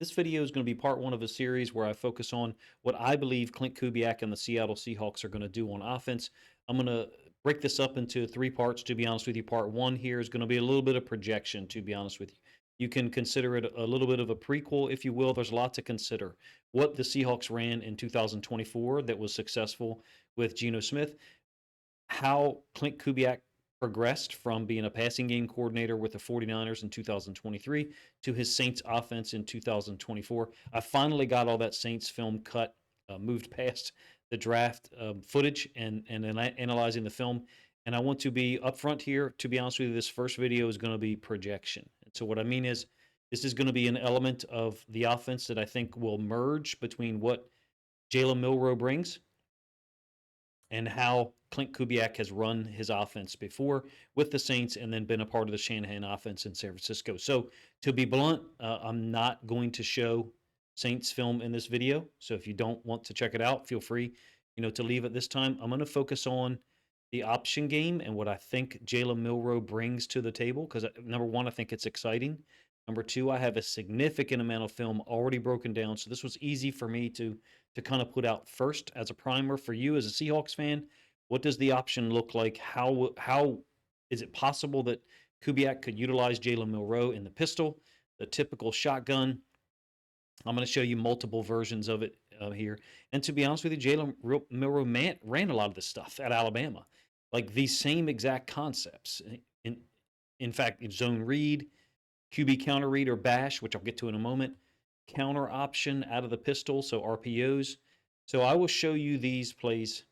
This video is going to be part one of a series where I focus on what I believe Klint Kubiak and the Seattle Seahawks are going to do on offense. I'm going to break this up into three parts, to be honest with you. Part one here is going to be a little bit of projection, to be honest with you. You can consider it a little bit of a prequel, if you will. There's a lot to consider. What the Seahawks ran in 2024 that was successful with Geno Smith, how Klint Kubiak progressed from being a passing game coordinator with the 49ers in 2023 to his Saints offense in 2024. I finally got all that Saints film cut, moved past the draft footage and analyzing the film. And I want to be upfront here. To be honest with you, this first video is going to be projection. And so what I mean is this is going to be an element of the offense that I think will merge between what Jalen Milroe brings and how Klint Kubiak has run his offense before with the Saints and then been a part of the Shanahan offense in San Francisco. So to be blunt, I'm not going to show Saints film in this video. So if you don't want to check it out, feel free, to leave at this time. I'm going to focus on the option game and what I think Jalen Milroe brings to the table because, number one, I think it's exciting. Number two, I have a significant amount of film already broken down. So this was easy for me to kind of put out first as a primer for you as a Seahawks fan. What does the option look like? How is it possible that Kubiak could utilize Jalen Milroe in the pistol, the typical shotgun? I'm going to show you multiple versions of it here. And to be honest with you, Jalen Milroe ran a lot of this stuff at Alabama, like these same exact concepts. In fact, zone read, QB counter read or bash, which I'll get to in a moment, counter option out of the pistol, so RPOs. So I will show you these plays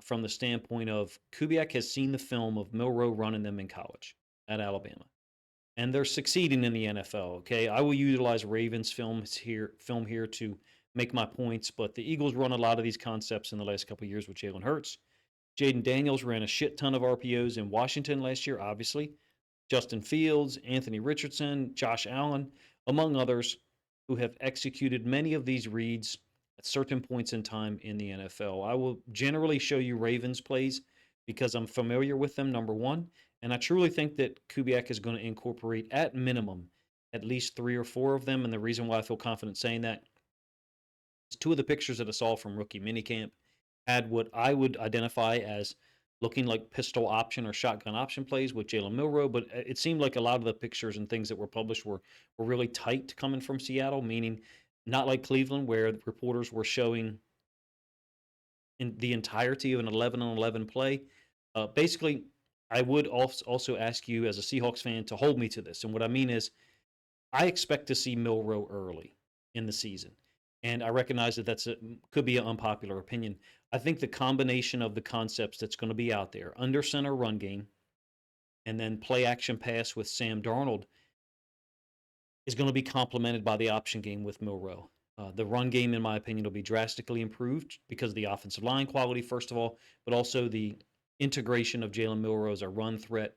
from the standpoint of Kubiak has seen the film of Milroe running them in college at Alabama. And they're succeeding in the NFL, okay? I will utilize Ravens film here to make my points, but the Eagles run a lot of these concepts in the last couple of years with Jalen Hurts. Jaden Daniels ran a shit ton of RPOs in Washington last year, obviously. Justin Fields, Anthony Richardson, Josh Allen, among others, who have executed many of these reads at certain points in time in the NFL. I will generally show you Ravens plays because I'm familiar with them, number one, and I truly think that Kubiak is going to incorporate, at minimum, at least 3 or 4 of them, and the reason why I feel confident saying that is 2 of the pictures that I saw from rookie minicamp had what I would identify as looking like pistol option or shotgun option plays with Jalen Milroe, but it seemed like a lot of the pictures and things that were published were really tight coming from Seattle, meaning not like Cleveland where the reporters were showing in the entirety of an 11-on-11 play. Basically, I would also ask you as a Seahawks fan to hold me to this. And what I mean is I expect to see Milroe early in the season. And I recognize that could be an unpopular opinion. I think the combination of the concepts that's going to be out there, under center run game, and then play action pass with Sam Darnold, is going to be complemented by the option game with Milroe. The run game, in my opinion, will be drastically improved because of the offensive line quality, first of all, but also the integration of Jalen Milroe as a run threat.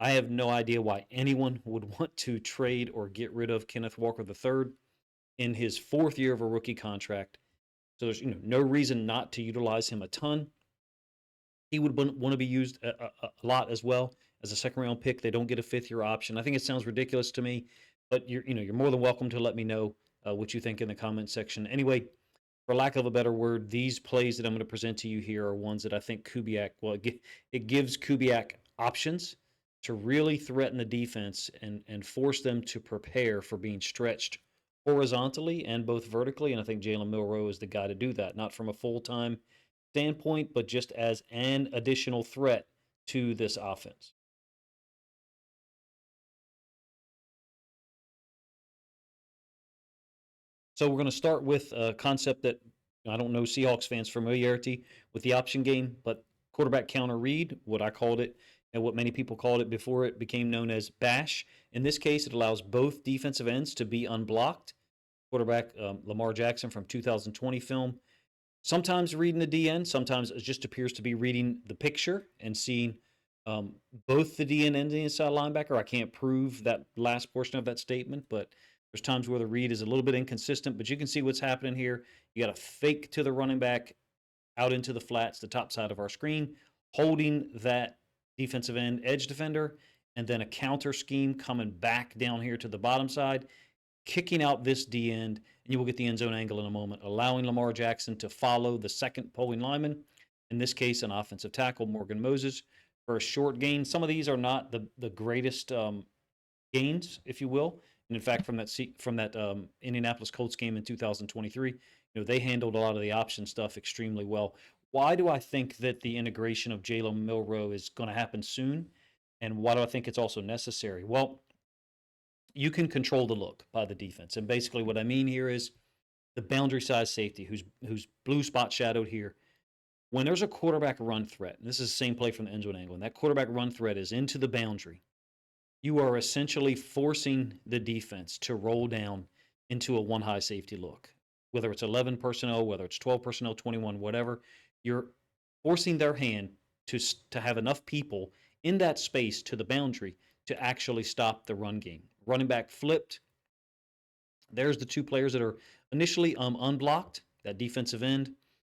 I have no idea why anyone would want to trade or get rid of Kenneth Walker III in his 4th year of a rookie contract. So there's no reason not to utilize him a ton. He would want to be used a lot as well as a second-round pick. They don't get a 5th-year option. I think it sounds ridiculous to me, but you're more than welcome to let me know what you think in the comment section. Anyway, for lack of a better word, these plays that I'm going to present to you here are ones that I think Kubiak, it gives Kubiak options to really threaten the defense and force them to prepare for being stretched horizontally and both vertically. And I think Jalen Milroe is the guy to do that, not from a full-time standpoint, but just as an additional threat to this offense. So we're going to start with a concept that I don't know Seahawks fans' familiarity with the option game, but quarterback counter read, what I called it, and what many people called it before it became known as bash. In this case, it allows both defensive ends to be unblocked. Quarterback Lamar Jackson from 2020 film. Sometimes reading the DN, sometimes it just appears to be reading the picture and seeing both the DN and the inside linebacker. I can't prove that last portion of that statement, but there's times where the read is a little bit inconsistent, but you can see what's happening here. You got a fake to the running back out into the flats, the top side of our screen, holding that defensive end edge defender, and then a counter scheme coming back down here to the bottom side. kicking out this D end, and you will get the end zone angle in a moment, allowing Lamar Jackson to follow the second pulling lineman, in this case, an offensive tackle, Morgan Moses, for a short gain. Some of these are not the greatest gains, if you will. And in fact, from that Indianapolis Colts game in 2023, they handled a lot of the option stuff extremely well. Why do I think that the integration of Jalen Milroe is going to happen soon? And why do I think it's also necessary? Well, you can control the look by the defense. And basically what I mean here is the boundary size safety, who's blue spot shadowed here. When there's a quarterback run threat, and this is the same play from the end zone angle, and that quarterback run threat is into the boundary, you are essentially forcing the defense to roll down into a one high safety look. Whether it's 11 personnel, whether it's 12 personnel, 21, whatever, you're forcing their hand to have enough people in that space to the boundary to actually stop the run game. Running back flipped. There's the two players that are initially unblocked, that defensive end,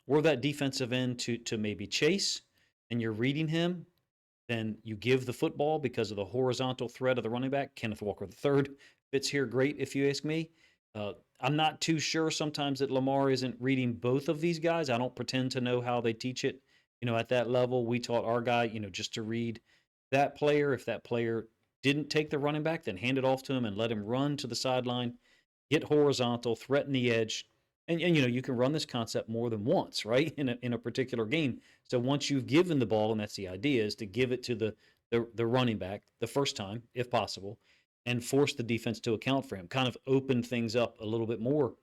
or that defensive end to maybe chase, and you're reading him. Then you give the football because of the horizontal threat of the running back. Kenneth Walker III fits here great, if you ask me. I'm not too sure sometimes that Lamar isn't reading both of these guys. I don't pretend to know how they teach it, at that level. We taught our guy, just to read that player. If that player didn't take the running back, then hand it off to him and let him run to the sideline, get horizontal, threaten the edge. And you can run this concept more than once, right, in a particular game. So once you've given the ball, and that's the idea, is to give it to the running back the first time, if possible, and force the defense to account for him. Kind of open things up a little bit more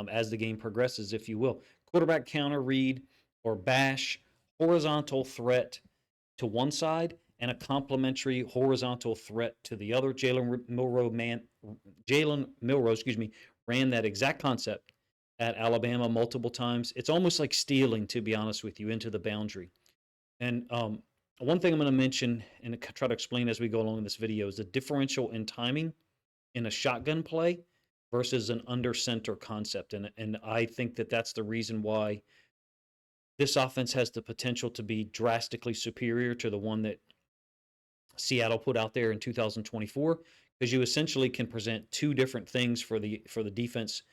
as the game progresses, if you will. Quarterback counter read or bash, horizontal threat to one side, and a complementary horizontal threat to the other. Jalen Milroe, ran that exact concept at Alabama multiple times. It's almost like stealing, to be honest with you, into the boundary. And one thing I'm going to mention and try to explain as we go along in this video is the differential in timing in a shotgun play versus an under center concept. And I think that that's the reason why this offense has the potential to be drastically superior to the one that Seattle put out there in 2024, because you essentially can present two different things for the defense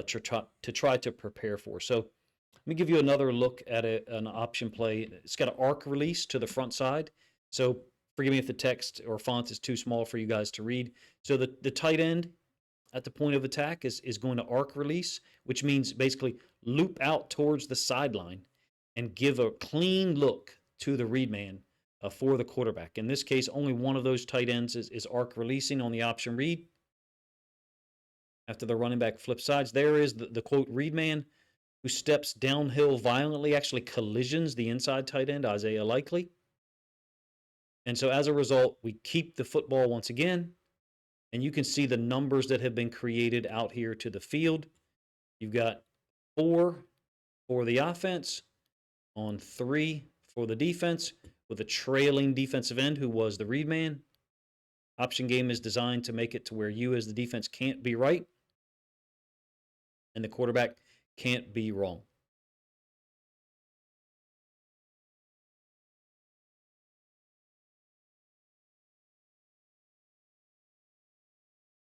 to try to prepare for. So let me give you another look at an option play. It's got an arc release to the front side. So forgive me if the text or font is too small for you guys to read. So the tight end at the point of attack is going to arc release, which means basically loop out towards the sideline and give a clean look to the read man for the quarterback. In this case, only one of those tight ends is arc releasing on the option read. After the running back flips sides, there is the quote read man who steps downhill violently, actually collisions the inside tight end, Isaiah Likely. And so as a result, we keep the football once again, and you can see the numbers that have been created out here to the field. You've got 4 for the offense, on 3 for the defense, with a trailing defensive end who was the read man. Option game is designed to make it to where you as the defense can't be right, and the quarterback can't be wrong.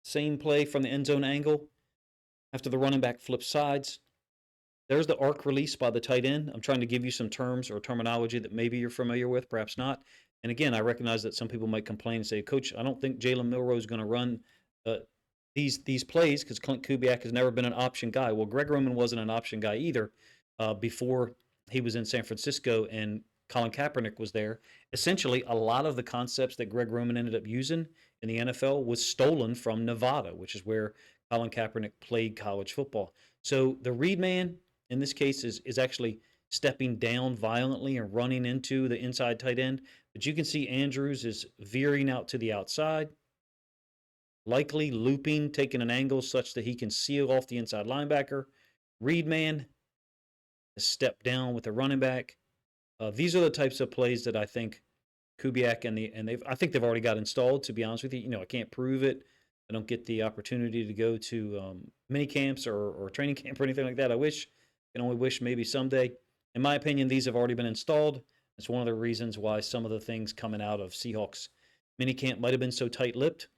Same play from the end zone angle. After the running back flips sides, there's the arc release by the tight end. I'm trying to give you some terms or terminology that maybe you're familiar with, perhaps not. And again, I recognize that some people might complain and say, Coach, I don't think Jalen Milroe is going to run these plays because Klint Kubiak has never been an option guy. Well, Greg Roman wasn't an option guy either before he was in San Francisco and Colin Kaepernick was there. Essentially, a lot of the concepts that Greg Roman ended up using in the NFL was stolen from Nevada, which is where Colin Kaepernick played college football. So the read man in this case is actually stepping down violently and running into the inside tight end. But you can see Andrews is veering out to the outside, likely looping, taking an angle such that he can seal off the inside linebacker. Read man is step down with the running back. These are the types of plays that I think Kubiak I think they've already got installed, to be honest with you. I can't prove it. I don't get the opportunity to go to mini camps or training camp or anything like that. I can only wish maybe someday. In my opinion, these have already been installed. It's one of the reasons why some of the things coming out of Seahawks minicamp might have been so tight-lipped.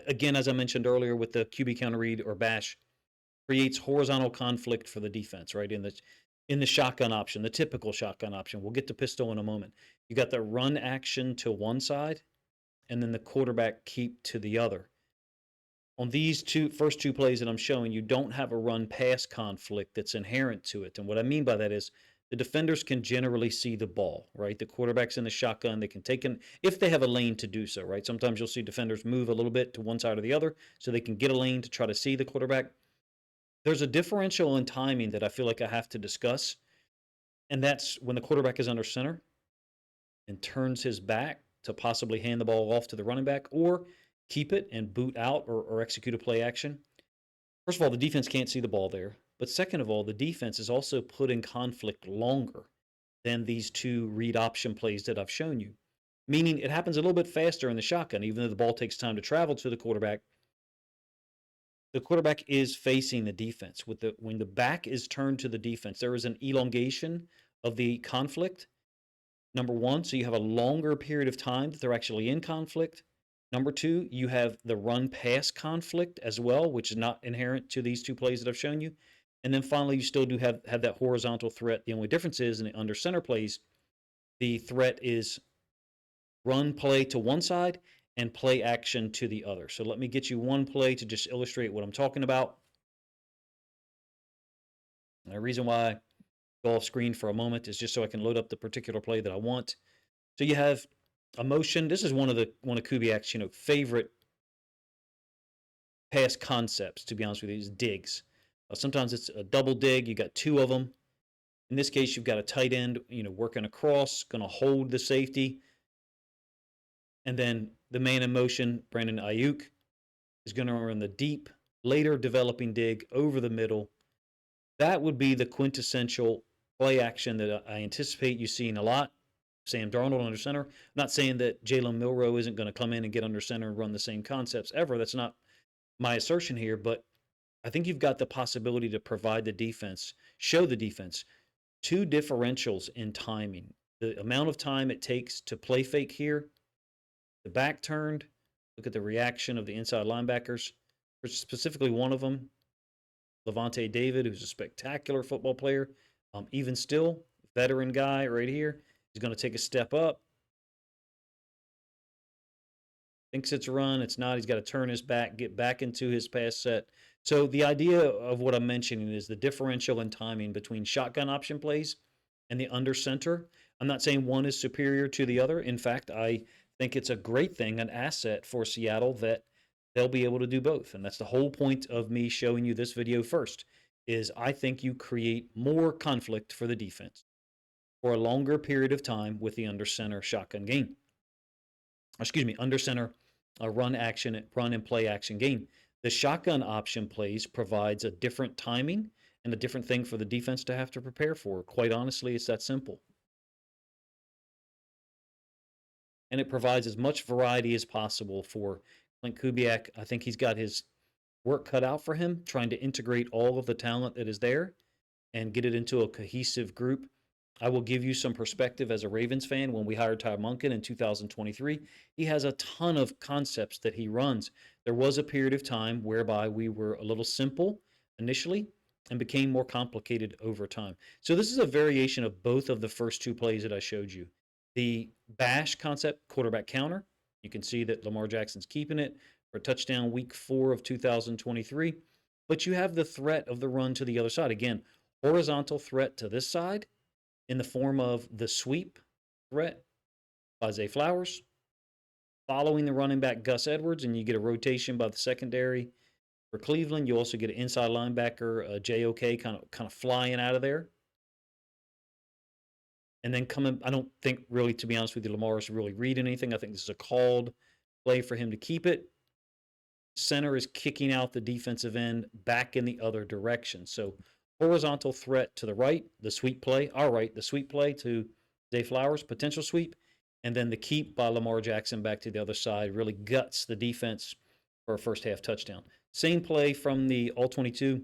Again, as I mentioned earlier with the QB counter read or bash, creates horizontal conflict for the defense, right? In the shotgun option, the typical shotgun option. We'll get to pistol in a moment. You got the run action to one side and then the quarterback keep to the other. On these first two plays that I'm showing, you don't have a run pass conflict that's inherent to it. And what I mean by that is the defenders can generally see the ball, right? The quarterback's in the shotgun. They can take if they have a lane to do so, right? Sometimes you'll see defenders move a little bit to one side or the other so they can get a lane to try to see the quarterback. There's a differential in timing that I feel like I have to discuss, and that's when the quarterback is under center and turns his back to possibly hand the ball off to the running back or keep it and boot out or execute a play action. First of all, the defense can't see the ball there. But second of all, the defense is also put in conflict longer than these two read option plays that I've shown you. Meaning it happens a little bit faster in the shotgun, even though the ball takes time to travel to the quarterback. The quarterback is facing the defense. When the back is turned to the defense, there is an elongation of the conflict. Number one, so you have a longer period of time that they're actually in conflict. Number two, you have the run pass conflict as well, which is not inherent to these two plays that I've shown you. And then finally, you still do have that horizontal threat. The only difference is in the under center plays, the threat is run play to one side and play action to the other. So let me get you one play to just illustrate what I'm talking about. And the reason why I go off screen for a moment is just so I can load up the particular play that I want. So you have a motion. This is one of Kubiak'S, favorite pass concepts, to be honest with you, is digs. Sometimes it's a double dig. You got two of them. In this case, you've got a tight end, working across, going to hold the safety. And then the man in motion, Brandon Ayuk, is going to run the deep, later developing dig over the middle. That would be the quintessential play action that I anticipate you seeing a lot. Sam Darnold under center. I'm not saying that Jalen Milroe isn't going to come in and get under center and run the same concepts ever. That's not my assertion here, but I think you've got the possibility to provide the defense, show the defense, two differentials in timing. The amount of time it takes to play fake here, the back turned, look at the reaction of the inside linebackers, specifically one of them, Levante David, who's a spectacular football player. Even still, veteran guy right here. He's going to take a step up. Thinks it's a run. It's not. He's got to turn his back, get back into his pass set. So the idea of what I'm mentioning is the differential in timing between shotgun option plays and the under center. I'm not saying one is superior to the other. In fact, I think it's a great thing, an asset for Seattle that they'll be able to do both. And that's the whole point of me showing you this video first, is I think you create more conflict for the defense for a longer period of time with the under center shotgun game. Under center run and play action game. The shotgun option plays provides a different timing and a different thing for the defense to have to prepare for. Quite honestly, it's that simple. And it provides as much variety as possible for Klint Kubiak. I think he's got his work cut out for him, trying to integrate all of the talent that is there and get it into a cohesive group. I will give you some perspective as a Ravens fan. When we hired Ty Monken in 2023, he has a ton of concepts that he runs. There was a period of time whereby we were a little simple initially and became more complicated over time. So this is a variation of both of the first two plays that I showed you. The bash concept, quarterback counter. You can see that Lamar Jackson's keeping it for a touchdown week 4 of 2023. But you have the threat of the run to the other side. Again, horizontal threat to this side in the form of the sweep threat by Zay Flowers, following the running back Gus Edwards, and you get a rotation by the secondary for Cleveland. You also get an inside linebacker, JOK, kind of flying out of there. And then I don't think really, to be honest with you, Lamar is really reading anything. I think this is a called play for him to keep it. Center is kicking out the defensive end back in the other direction. So horizontal threat to the right, the sweep play. All right, the sweep play to Zay Flowers, potential sweep. And then the keep by Lamar Jackson back to the other side really guts the defense for a first half touchdown. Same play from the all-22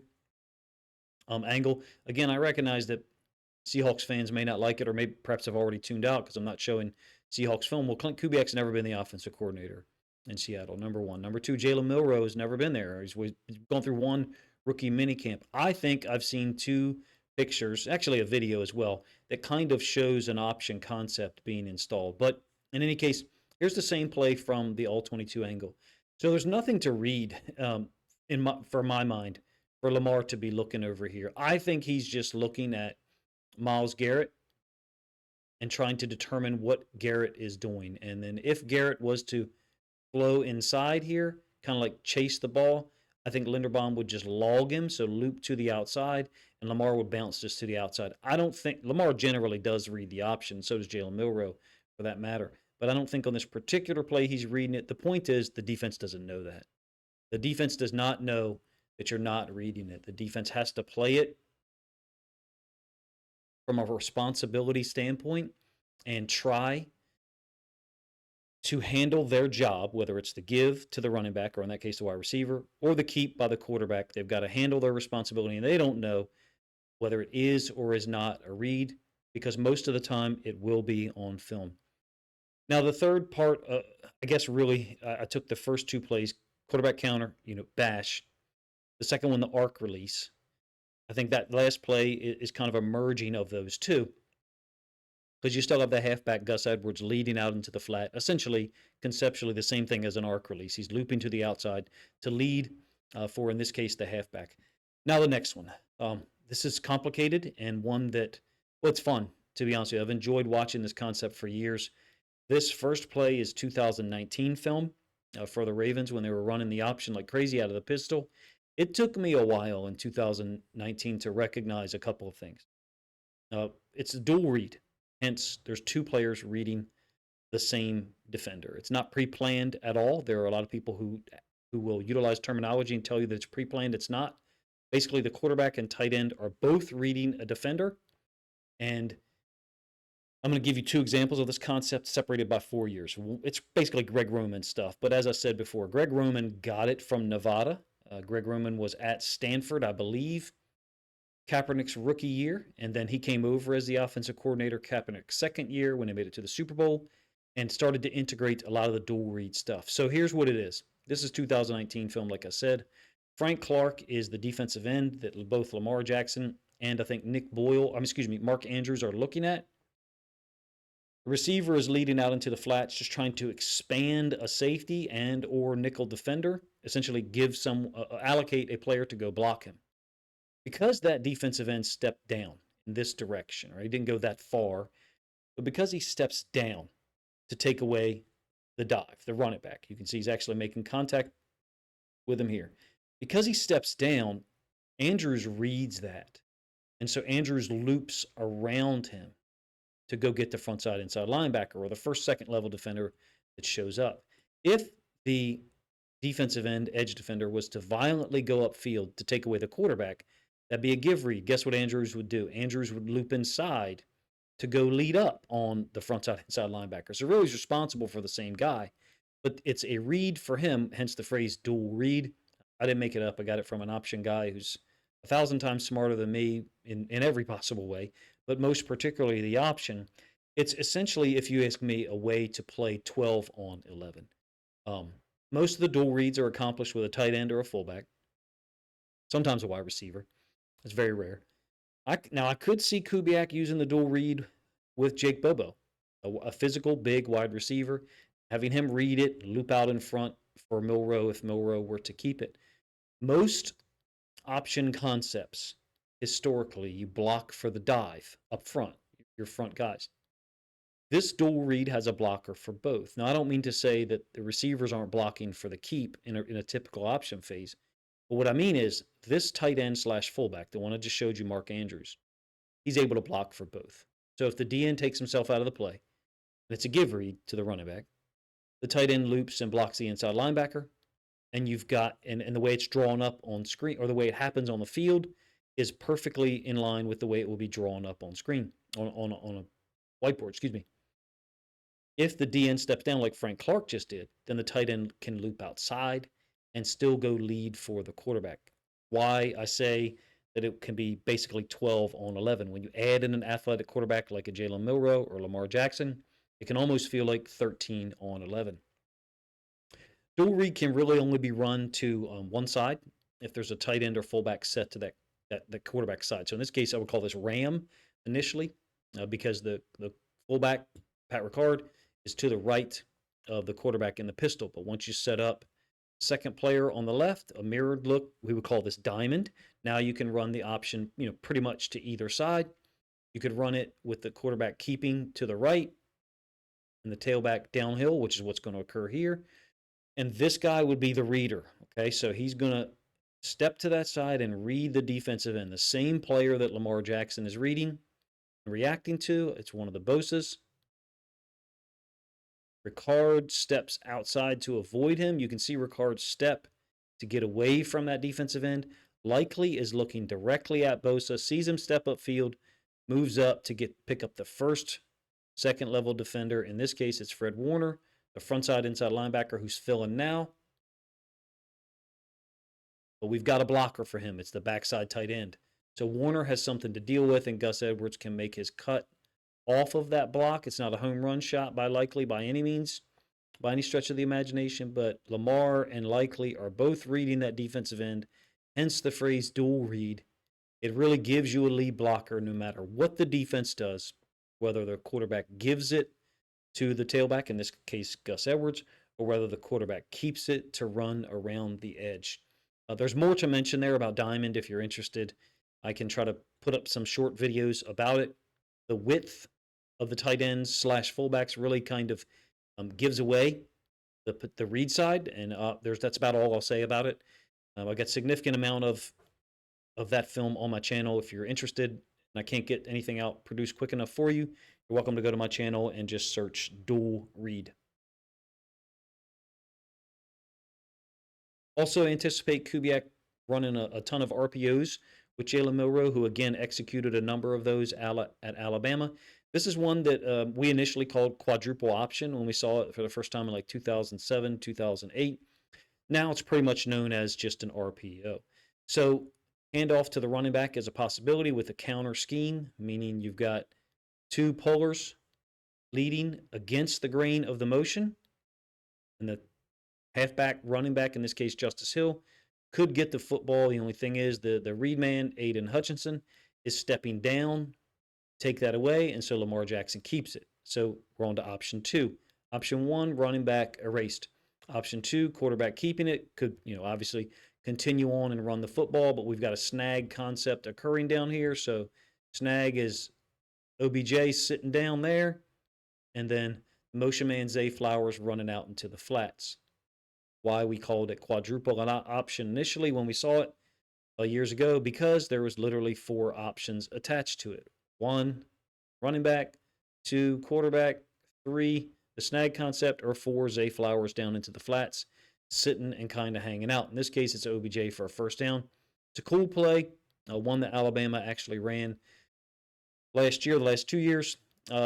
angle. Again, I recognize that Seahawks fans may not like it, or maybe perhaps have already tuned out because I'm not showing Seahawks film. Well, Klint Kubiak's never been the offensive coordinator in Seattle, number one. Number two, Jalen Milroe has never been there. He's gone through one rookie minicamp. I think I've seen two pictures, actually a video as well, that kind of shows an option concept being installed. But in any case, here's the same play from the all-22 angle. So there's nothing to read for my mind for Lamar to be looking over here. I think he's just looking at Myles Garrett and trying to determine what Garrett is doing. And then if Garrett was to flow inside here, kind of like chase the ball, I think Linderbaum would just log him, so loop to the outside, and Lamar would bounce just to the outside. I don't think Lamar generally does read the option. So does Jalen Milroe, for that matter. But I don't think on this particular play he's reading it. The point is the defense doesn't know that. The defense does not know that you're not reading it. The defense has to play it from a responsibility standpoint and try to handle their job, whether it's the give to the running back, or in that case, the wide receiver, or the keep by the quarterback. They've got to handle their responsibility, and they don't know whether it is or is not a read, because most of the time it will be on film. Now, the third part, I guess really, I took the first two plays, quarterback counter, bash. The second one, the arc release. I think that last play is kind of a merging of those two, because you still have the halfback, Gus Edwards, leading out into the flat. Essentially, conceptually, the same thing as an arc release. He's looping to the outside to lead for, in this case, the halfback. Now, the next one. This is complicated and one that, well, it's fun, to be honest with you. I've enjoyed watching this concept for years. This first play is 2019 film for the Ravens when they were running the option like crazy out of the pistol. It took me a while in 2019 to recognize a couple of things. It's a dual read. Hence, there's two players reading the same defender. It's not pre-planned at all. There are a lot of people who will utilize terminology and tell you that it's pre-planned. It's not. Basically, the quarterback and tight end are both reading a defender. And I'm going to give you two examples of this concept separated by 4 years. It's basically Greg Roman stuff. But as I said before, Greg Roman got it from Nevada. Greg Roman was at Stanford, I believe, Kaepernick's rookie year, and then he came over as the offensive coordinator Kaepernick's second year when they made it to the Super Bowl and started to integrate a lot of the dual read stuff. So here's what it is. This is 2019 film, like I said. Frank Clark is the defensive end that both Lamar Jackson and I think Mark Andrews are looking at. The receiver is leading out into the flats, just trying to expand a safety and or nickel defender, essentially allocate a player to go block him. Because that defensive end stepped down in this direction, right? He didn't go that far, but because he steps down to take away the dive, the running back, you can see he's actually making contact with him here. Because he steps down, Andrews reads that. And so Andrews loops around him to go get the front side inside linebacker or the first, second level defender that shows up. If the defensive end edge defender was to violently go upfield to take away the quarterback, that'd be a give read. Guess what Andrews would do? Andrews would loop inside to go lead up on the front side inside linebacker. So really he's responsible for the same guy, but it's a read for him, hence the phrase dual read. I didn't make it up. I got it from an option guy who's 1,000 times smarter than me in every possible way, but most particularly the option. It's essentially, if you ask me, a way to play 12 on 11. Most of the dual reads are accomplished with a tight end or a fullback, sometimes a wide receiver. It's very rare. I could see Kubiak using the dual read with Jake Bobo, a physical, big wide receiver, having him read it, loop out in front for Milroe if Milroe were to keep it. Most option concepts, historically, you block for the dive up front, your front guys. This dual read has a blocker for both. Now, I don't mean to say that the receivers aren't blocking for the keep in a typical option phase. But what I mean is this tight end / fullback, the one I just showed you, Mark Andrews, he's able to block for both. So if the DN takes himself out of the play, and it's a give read to the running back, the tight end loops and blocks the inside linebacker, and you've got, and the way it's drawn up on screen, or the way it happens on the field, is perfectly in line with the way it will be drawn up on screen, on a whiteboard, excuse me. If the DN steps down like Frank Clark just did, then the tight end can loop outside and still go lead for the quarterback. Why I say that it can be basically 12 on 11. When you add in an athletic quarterback like a Jalen Milroe or Lamar Jackson, it can almost feel like 13 on 11. Dual read can really only be run to one side if there's a tight end or fullback set to that quarterback side. So in this case, I would call this ram initially because the fullback, Pat Ricard, is to the right of the quarterback in the pistol. But once you set up second player on the left, a mirrored look, we would call this diamond. Now you can run the option, pretty much to either side. You could run it with the quarterback keeping to the right and the tailback downhill, which is what's going to occur here. And this guy would be the reader. Okay, so he's going to step to that side and read the defensive end. The same player that Lamar Jackson is reading and reacting to. It's one of the Bosa's. Ricard steps outside to avoid him. You can see Ricard's step to get away from that defensive end. Likely is looking directly at Bosa, sees him step upfield, moves up to pick up the first, second level defender. In this case, it's Fred Warner, the front side inside linebacker who's filling now. But we've got a blocker for him. It's the backside tight end. So Warner has something to deal with, and Gus Edwards can make his cut off of that block. It's not a home run shot by any means, by any stretch of the imagination, but Lamar and Likely are both reading that defensive end, hence the phrase dual read. It really gives you a lead blocker no matter what the defense does, whether the quarterback gives it to the tailback, in this case Gus Edwards, or whether the quarterback keeps it to run around the edge. There's more to mention there about diamond if you're interested. I can try to put up some short videos about it. The width of the tight ends / fullbacks really kind of gives away the read side, and that's about all I'll say about it. I got a significant amount of that film on my channel. If you're interested and I can't get anything out produced quick enough for you, you're welcome to go to my channel and just search dual read. Also anticipate Kubiak running a ton of RPOs with Jalen Milroe, who again executed a number of those at Alabama. This is one that we initially called quadruple option when we saw it for the first time in like 2007, 2008. Now it's pretty much known as just an RPO. So handoff to the running back is a possibility with a counter scheme, meaning you've got two pullers leading against the grain of the motion, and the halfback, running back, in this case Justice Hill, could get the football. The only thing is the read man, Aiden Hutchinson, is stepping down, take that away, and so Lamar Jackson keeps it. So we're on to option 2. Option 1, running back erased. Option 2, quarterback keeping it. Could, obviously continue on and run the football, but we've got a snag concept occurring down here. So snag is OBJ sitting down there, and then motion man Zay Flowers running out into the flats. Why we called it quadruple option initially when we saw it years ago, because there was literally 4 options attached to it. 1, running back. 2, quarterback. 3, the snag concept, or 4, Zay Flowers down into the flats, sitting and kind of hanging out. In this case, it's OBJ for a first down. It's a cool play, one that Alabama actually ran last year, the last 2 years,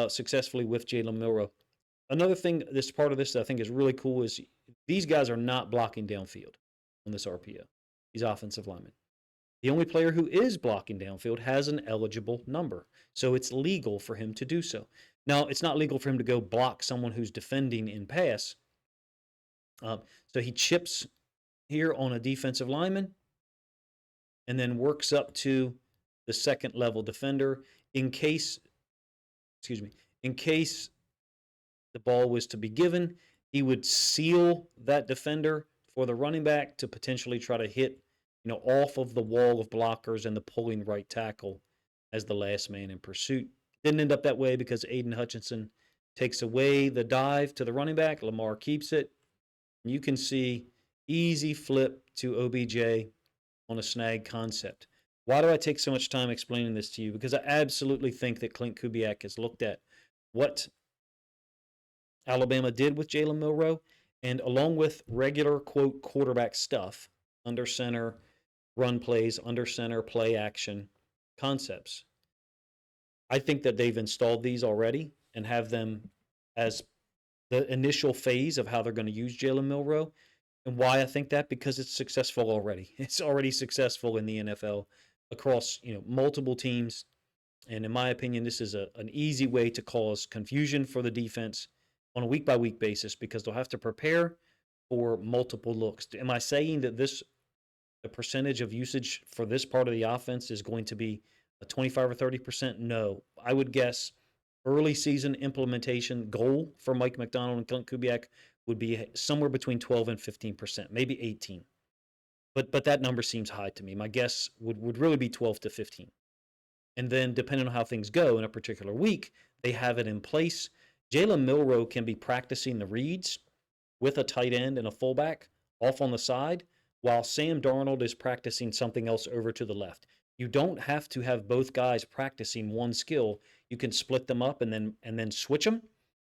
successfully with Jalen Milroe. Another thing, this part of this that I think is really cool is these guys are not blocking downfield on this RPO, these offensive linemen. The only player who is blocking downfield has an eligible number, so it's legal for him to do so. Now, it's not legal for him to go block someone who's defending in pass. So he chips here on a defensive lineman and then works up to the second level defender in case the ball was to be given. He would seal that defender for the running back to potentially try to hit, off of the wall of blockers and the pulling right tackle as the last man in pursuit. Didn't end up that way because Aiden Hutchinson takes away the dive to the running back. Lamar keeps it. You can see easy flip to OBJ on a snag concept. Why do I take so much time explaining this to you? Because I absolutely think that Klint Kubiak has looked at what Alabama did with Jalen Milroe, and along with regular, quote, quarterback stuff, under center, run plays, under center, play action concepts, I think that they've installed these already and have them as the initial phase of how they're going to use Jalen Milroe. And why I think that? Because it's successful already. It's already successful in the NFL across, multiple teams. And in my opinion, this is an easy way to cause confusion for the defense on a week-by-week basis, because they'll have to prepare for multiple looks. Am I saying that the percentage of usage for this part of the offense is going to be a 25 or 30%? No. I would guess early season implementation goal for Mike McDonald and Klint Kubiak would be somewhere between 12 and 15%, maybe 18. But that number seems high to me. My guess would really be 12 to 15. And then depending on how things go in a particular week, they have it in place. Jalen Milroe can be practicing the reads with a tight end and a fullback off on the side, while Sam Darnold is practicing something else over to the left. You don't have to have both guys practicing one skill. You can split them up and then switch them.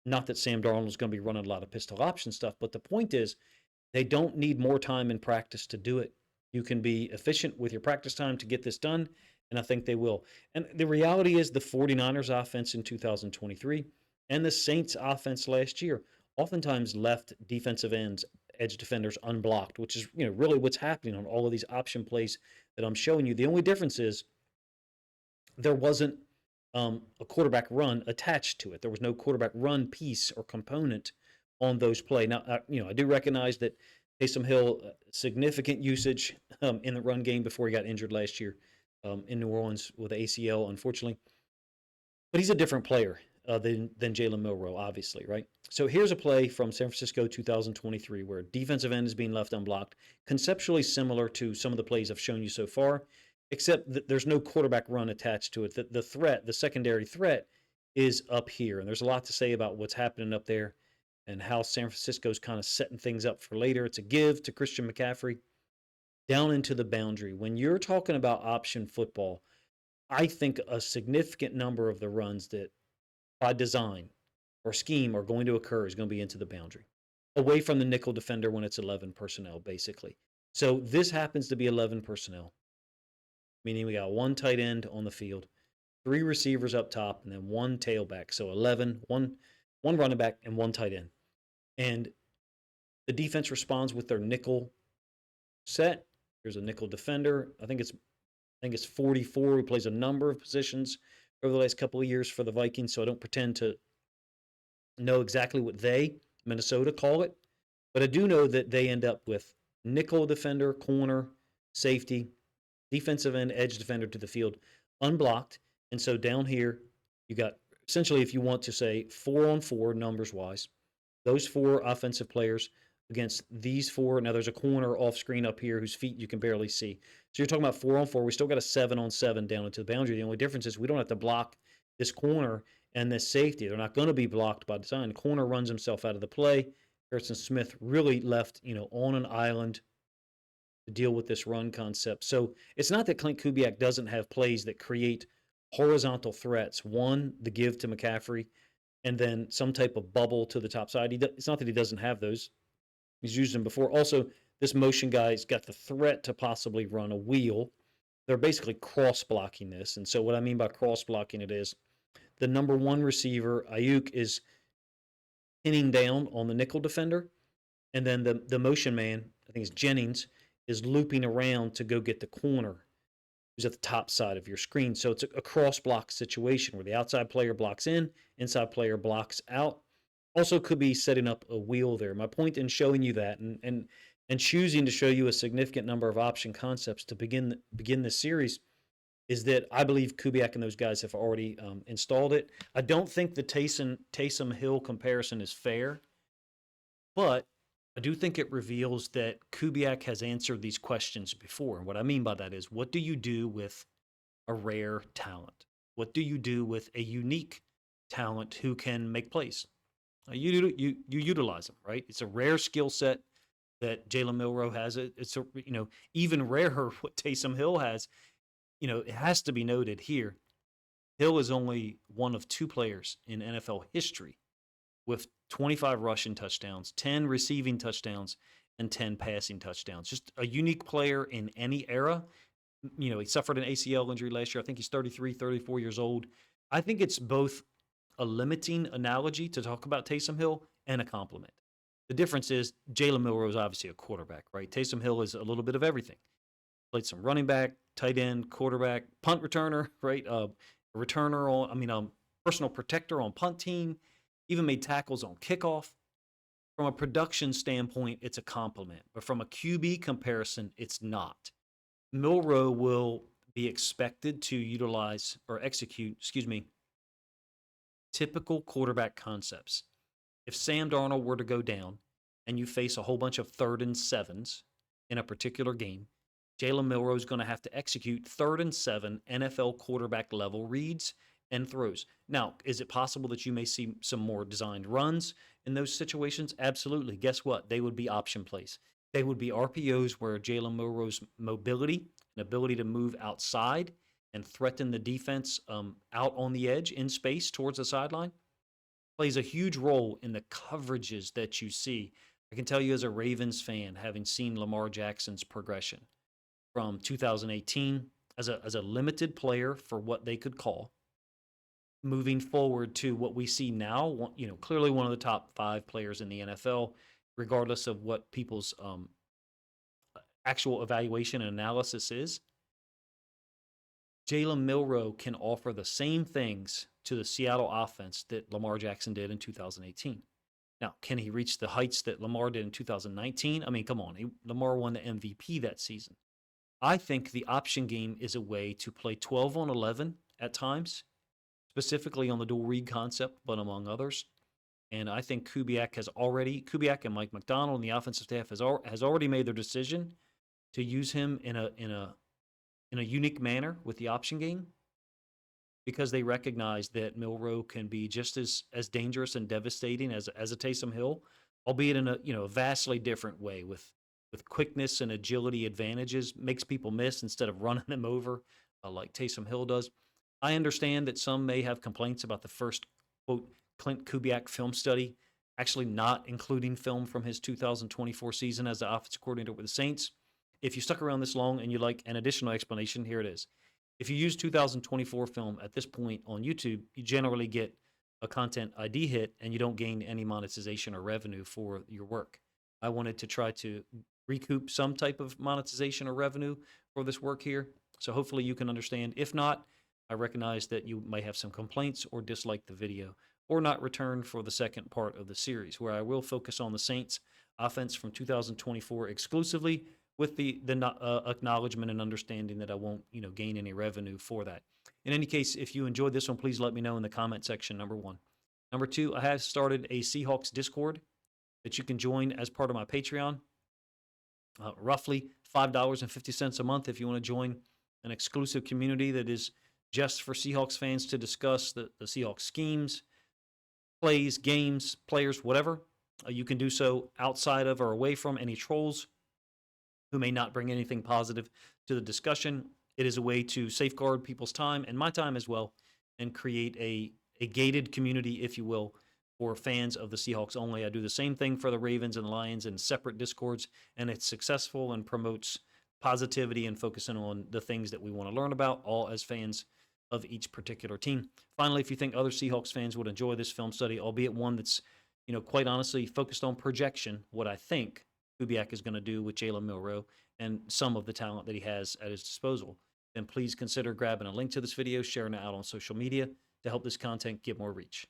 Not that Sam Darnold is going to be running a lot of pistol option stuff, but the point is they don't need more time in practice to do it. You can be efficient with your practice time to get this done, and I think they will. And the reality is the 49ers offense in 2023 and the Saints offense last year oftentimes left defensive ends, edge defenders unblocked, which is really what's happening on all of these option plays that I'm showing you. The only difference is there wasn't a quarterback run attached to it. There was no quarterback run piece or component on those plays. Now, I do recognize that Taysom Hill, significant usage in the run game before he got injured last year in New Orleans with ACL, unfortunately. But he's a different player than Jalen Milroe, obviously, right? So here's a play from San Francisco 2023 where defensive end is being left unblocked, conceptually similar to some of the plays I've shown you so far, except that there's no quarterback run attached to it. The threat, the secondary threat, is up here. And there's a lot to say about what's happening up there and how San Francisco's kind of setting things up for later. It's a give to Christian McCaffrey down into the boundary. When you're talking about option football, I think a significant number of the runs that by design or scheme are going to occur is going to be into the boundary, away from the nickel defender when it's 11 personnel, basically. So this happens to be 11 personnel, meaning we got one tight end on the field, 3 receivers up top, and then 1 tailback. So 11, one running back, and 1 tight end. And the defense responds with their nickel set. There's a nickel defender. I think it's 44 who plays a number of positions over the last couple of years for the Vikings, so I don't pretend to know exactly what Minnesota, call it. But I do know that they end up with nickel defender, corner, safety, defensive end, edge defender to the field, unblocked. And so down here, you got essentially, if you want to say 4-on-4 numbers-wise, those 4 offensive players against these 4. Now there's a corner off screen up here whose feet you can barely see. So you're talking about 4-on-4. We still got a 7-on-7 down into the boundary. The only difference is we don't have to block this corner and this safety. They're not going to be blocked by design. The corner runs himself out of the play. Harrison Smith really left, on an island to deal with this run concept. So it's not that Klint Kubiak doesn't have plays that create horizontal threats. One, the give to McCaffrey, and then some type of bubble to the top side. It's not that he doesn't have those. He's used them before. Also, this motion guy's got the threat to possibly run a wheel. They're basically cross-blocking this. And so what I mean by cross-blocking it is the number 1 receiver, Ayuk, is pinning down on the nickel defender. And then the motion man, I think it's Jennings, is looping around to go get the corner who's at the top side of your screen. So it's a cross-block situation where the outside player blocks in, inside player blocks out. Also could be setting up a wheel there. My point in showing you that and choosing to show you a significant number of option concepts to begin this series is that I believe Kubiak and those guys have already installed it. I don't think the Taysom Hill comparison is fair, but I do think it reveals that Kubiak has answered these questions before. And what I mean by that is, what do you do with a rare talent? What do you do with a unique talent who can make plays? You utilize them, right? It's a rare skill set that Jalen Milroe has. It's even rarer what Taysom Hill has. It has to be noted here. Hill is only one of 2 players in NFL history with 25 rushing touchdowns, 10 receiving touchdowns, and 10 passing touchdowns. Just a unique player in any era. He suffered an ACL injury last year. I think he's 33, 34 years old. I think it's both a limiting analogy to talk about Taysom Hill and a compliment. The difference is Jalen Milroe is obviously a quarterback, right? Taysom Hill is a little bit of everything. Played some running back, tight end, quarterback, punt returner, right? Personal protector on punt team. Even made tackles on kickoff. From a production standpoint, it's a compliment, but from a QB comparison, it's not. Milroe will be expected to utilize or execute, typical quarterback concepts. If Sam Darnold were to go down and you face a whole bunch of 3rd and 7s in a particular game, Jalen Milroe is going to have to execute 3rd and 7 NFL quarterback level reads and throws. Now, is it possible that you may see some more designed runs in those situations? Absolutely. Guess what? They would be option plays. They would be RPOs where Jalen Milroe's mobility and ability to move outside and threaten the defense out on the edge in space towards the sideline plays a huge role in the coverages that you see. I can tell you as a Ravens fan, having seen Lamar Jackson's progression from 2018 as a limited player for what they could call, moving forward to what we see now, clearly one of the top 5 players in the NFL, regardless of what people's actual evaluation and analysis is. Jalen Milroe can offer the same things to the Seattle offense that Lamar Jackson did in 2018. Now, can he reach the heights that Lamar did in 2019? I mean, come on. Lamar won the MVP that season. I think the option game is a way to play 12 on 11 at times, specifically on the dual read concept, but among others. And I think Kubiak and Mike McDonald and the offensive staff has already made their decision to use him in a unique manner with the option game, because they recognize that Milroe can be just as dangerous and devastating as a Taysom Hill, albeit in a vastly different way with quickness and agility advantages, makes people miss instead of running them over like Taysom Hill does. I understand that some may have complaints about the first, quote, Klint Kubiak film study actually not including film from his 2024 season as the offensive coordinator with the Saints. If you stuck around this long and you like an additional explanation, here it is. If you use 2024 film at this point on YouTube, you generally get a content ID hit and you don't gain any monetization or revenue for your work. I wanted to try to recoup some type of monetization or revenue for this work here. So hopefully you can understand. If not, I recognize that you may have some complaints or dislike the video or not return for the second part of the series, where I will focus on the Saints offense from 2024 exclusively, with the acknowledgement and understanding that I won't gain any revenue for that. In any case, if you enjoyed this one, please let me know in the comment section, number 1. Number 2, I have started a Seahawks Discord that you can join as part of my Patreon. Roughly $5.50 a month if you want to join an exclusive community that is just for Seahawks fans to discuss the Seahawks schemes, plays, games, players, whatever. You can do so outside of or away from any trolls who may not bring anything positive to the discussion. It is a way to safeguard people's time and my time as well, and create a gated community, if you will, for fans of the Seahawks only. I do the same thing for the Ravens and Lions in separate Discords, and it's successful and promotes positivity and focusing on the things that we want to learn about, all as fans of each particular team. Finally, if you think other Seahawks fans would enjoy this film study, albeit one that's, quite honestly focused on projection, what I think Kubiak is going to do with Jalen Milroe and some of the talent that he has at his disposal, then please consider grabbing a link to this video, sharing it out on social media to help this content get more reach.